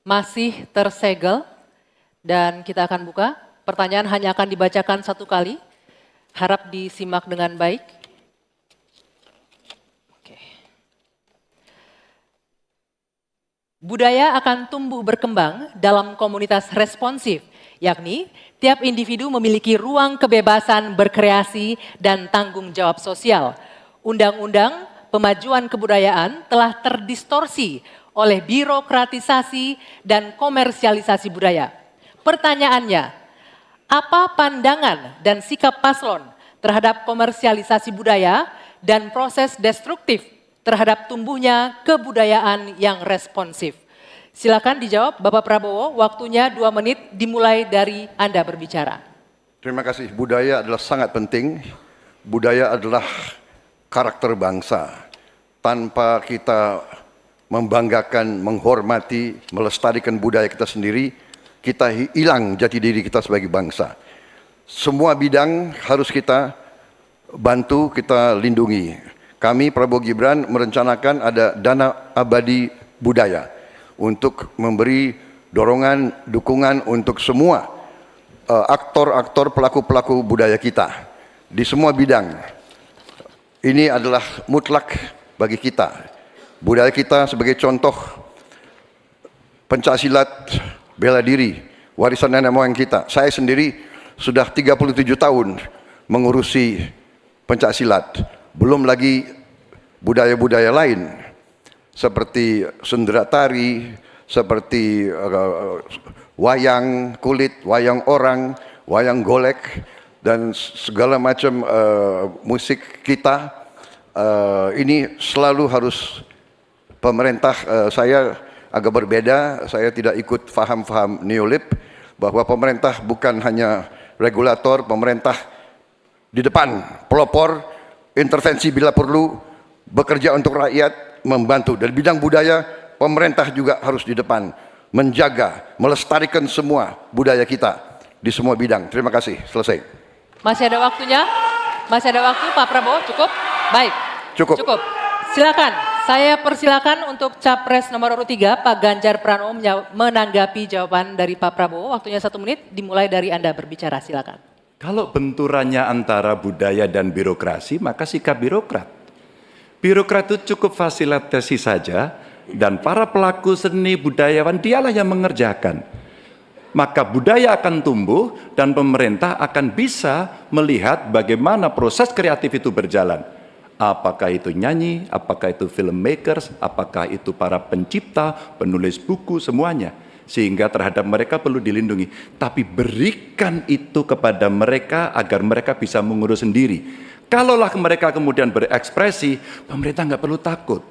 masih tersegel dan kita akan buka. Pertanyaan hanya akan dibacakan satu kali. Harap disimak dengan baik. Oke. Budaya akan tumbuh berkembang dalam komunitas responsif, yakni tiap individu memiliki ruang kebebasan berkreasi dan tanggung jawab sosial. Undang-undang Pemajuan Kebudayaan telah terdistorsi oleh birokratisasi dan komersialisasi budaya. Pertanyaannya, apa pandangan dan sikap paslon terhadap komersialisasi budaya dan proses destruktif terhadap tumbuhnya kebudayaan yang responsif? Silakan dijawab Bapak Prabowo, waktunya 2 menit dimulai dari Anda berbicara. Terima kasih. Budaya adalah sangat penting. Budaya adalah karakter bangsa. Tanpa kita membanggakan, menghormati, melestarikan budaya kita sendiri, kita hilang jati diri kita sebagai bangsa. Semua bidang harus kita bantu, kita lindungi. Kami Prabowo Gibran merencanakan ada dana abadi budaya untuk memberi dorongan, dukungan untuk semua aktor-aktor, pelaku-pelaku budaya kita di semua bidang. Ini adalah mutlak bagi kita. Budaya kita sebagai contoh pencaksilat, bela diri, warisan nenek moyang kita. Saya sendiri sudah 37 tahun mengurusi pencaksilat. Belum lagi budaya-budaya lain seperti sendera tari, seperti wayang kulit, wayang orang, wayang golek, dan segala macam musik kita. Ini selalu harus pemerintah, saya agak berbeda, saya tidak ikut faham-faham neolib, bahwa pemerintah bukan hanya regulator, pemerintah di depan, pelopor, intervensi bila perlu, bekerja untuk rakyat, membantu. Dan bidang budaya, pemerintah juga harus di depan, menjaga, melestarikan semua budaya kita di semua bidang. Terima kasih, selesai. Masih ada waktunya? Masih ada waktu Pak Prabowo? Cukup? Baik. Cukup. Silakan, saya persilakan untuk Capres nomor urut 3 Pak Ganjar Pranowo menanggapi jawaban dari Pak Prabowo. Waktunya 1 menit, dimulai dari Anda berbicara, silakan. Kalau benturannya antara budaya dan birokrasi, maka sikap birokrat. Birokrat itu cukup fasilitasi saja, dan para pelaku seni budayawan dialah yang mengerjakan. Maka budaya akan tumbuh dan pemerintah akan bisa melihat bagaimana proses kreatif itu berjalan. Apakah itu nyanyi, apakah itu filmmakers, apakah itu para pencipta, penulis buku, semuanya. Sehingga terhadap mereka perlu dilindungi. Tapi berikan itu kepada mereka agar mereka bisa mengurus sendiri. Kalaulah mereka kemudian berekspresi, pemerintah nggak perlu takut.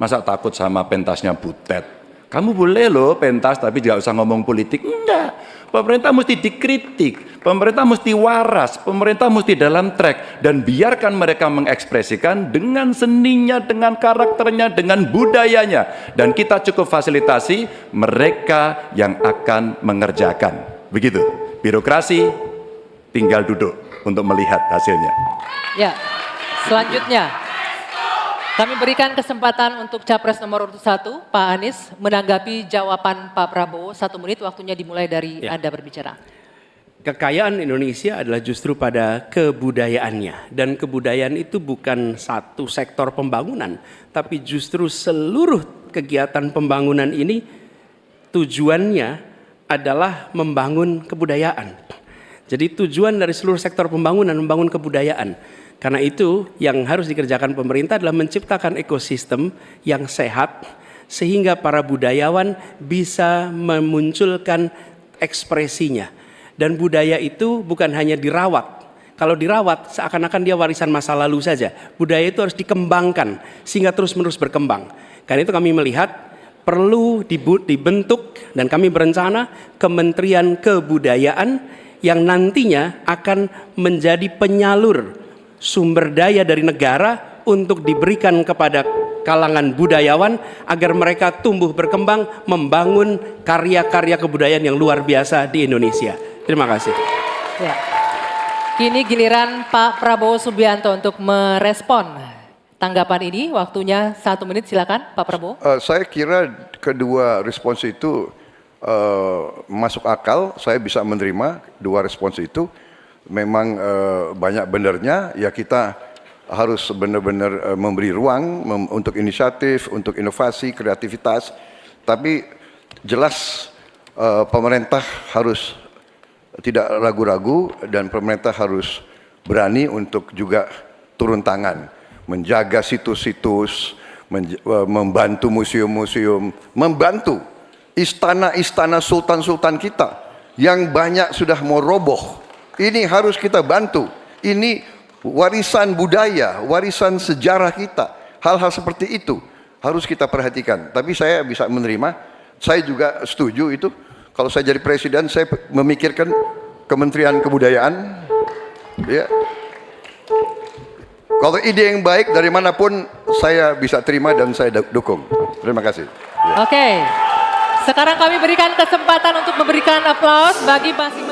Masa takut sama pentasnya Butet? Kamu boleh loh pentas tapi tidak usah ngomong politik. Enggak. Pemerintah mesti dikritik, pemerintah mesti waras, pemerintah mesti dalam track. Dan biarkan mereka mengekspresikan dengan seninya, dengan karakternya, dengan budayanya. Dan kita cukup fasilitasi mereka yang akan mengerjakan. Begitu, birokrasi tinggal duduk untuk melihat hasilnya. Ya, selanjutnya kami berikan kesempatan untuk Capres nomor urut 1, Pak Anies, menanggapi jawaban Pak Prabowo. 1 menit, waktunya dimulai dari Anda berbicara. Kekayaan Indonesia adalah justru pada kebudayaannya. Dan kebudayaan itu bukan satu sektor pembangunan, tapi justru seluruh kegiatan pembangunan ini tujuannya adalah membangun kebudayaan. Jadi tujuan dari seluruh sektor pembangunan membangun kebudayaan. Karena itu yang harus dikerjakan pemerintah adalah menciptakan ekosistem yang sehat sehingga para budayawan bisa memunculkan ekspresinya. Dan budaya itu bukan hanya dirawat. Kalau dirawat seakan-akan dia warisan masa lalu saja. Budaya itu harus dikembangkan sehingga terus-menerus berkembang. Karena itu kami melihat perlu dibentuk dan kami berencana Kementerian Kebudayaan yang nantinya akan menjadi penyalur sumber daya dari negara untuk diberikan kepada kalangan budayawan agar mereka tumbuh berkembang membangun karya-karya kebudayaan yang luar biasa di Indonesia. Terima kasih. Ya. Kini giliran Pak Prabowo Subianto untuk merespon tanggapan ini. Waktunya 1 menit, silakan Pak Prabowo. Saya kira kedua respons itu masuk akal, saya bisa menerima dua respons itu. Memang banyak benernya, ya kita harus benar-benar memberi ruang untuk inisiatif, untuk inovasi, kreativitas. Tapi jelas pemerintah harus tidak ragu-ragu dan pemerintah harus berani untuk juga turun tangan, menjaga situs-situs, membantu museum-museum, membantu istana-istana sultan-sultan kita yang banyak sudah mau roboh. Ini harus kita bantu. Ini warisan budaya, warisan sejarah kita. Hal-hal seperti itu harus kita perhatikan. Tapi saya bisa menerima, saya juga setuju itu. Kalau saya jadi presiden, saya memikirkan Kementerian Kebudayaan. Ya. Kalau ide yang baik dari manapun, saya bisa terima dan saya dukung. Terima kasih. Ya. Oke. Sekarang kami berikan kesempatan untuk memberikan aplaus bagi masing-masing